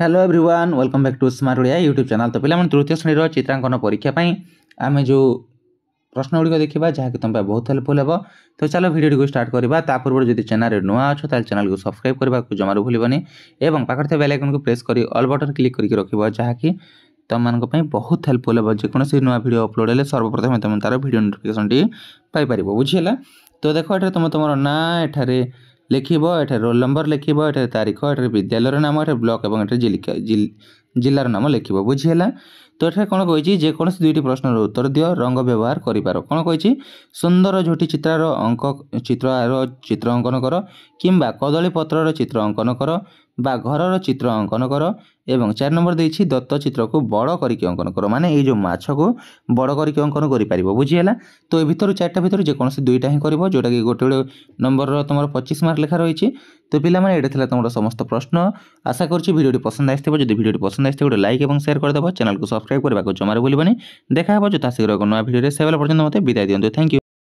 Hello everyone welcome back to smart Odia YouTube channel. तो पे तृतीय श्रेणी चित्रांकन परीक्षा आम जो प्रश्न गुड़िक देखा जहाँकि तुम बहुत हेल्पफुल हे। तो चलो वीडियो को स्टार्ट करवा। ता पूर्व जब चैनल नुआ अच्छो तो चैनल को सब्सक्राइब करने को जमार भूलनी और पाखे बेल आइकन को प्रेस कर ऑल बटन क्लिक करके रखिए जहाँकि तुम मानी बहुत हेल्पफुल हे। जेकोसी नुआ वीडियो अपलोड है सर्वप्रथम तुम तार वीडियो नोटिफिकेशन टी पाइपर बुझीगला। तो देख ये तुम तुम ना एठारे लिखब ये रोल नंबर लिखब ये तारीख ये विद्यालय नाम ये ब्लॉक और जिलार नाम लिखब बुझीगला। तो ये कौन कही जेकोसी दुईटी प्रश्न उत्तर दियो रंग व्यवहार कर कौन कही सुंदर झोटी चित्रार अंक चित्र अंकन कर किंबा कदली पत्रर चित्र अंकन कर बा घरर चित्र अंकन कर एवं 4 नंबर देछि दत्त चित्र को बड़ करके अंकन कर माने ये जो माछ को बड़ करके अंकन कर पारिबो बुझीगला। तो ए भितर 4टा भितर जेकोसी दुईटा ही करिवो जोटा कि गोटे नंबर तुम 25 मार्क लेखा रही। तो पिला माने एटा थिला तुमरो समस्त प्रश्न। आशा करछि वीडियो पसंद आइथिबो। जदि वीडियो पसंद आइथिबो गोटे लाइक और शेयर कर देबो। चैनल को सब्सक्राइब करबा को जमार भूलबनी। देखा हबो जो शीघ्र एक नया वीडियो से पर्यंत मते विदाय दियंतु। Thank you.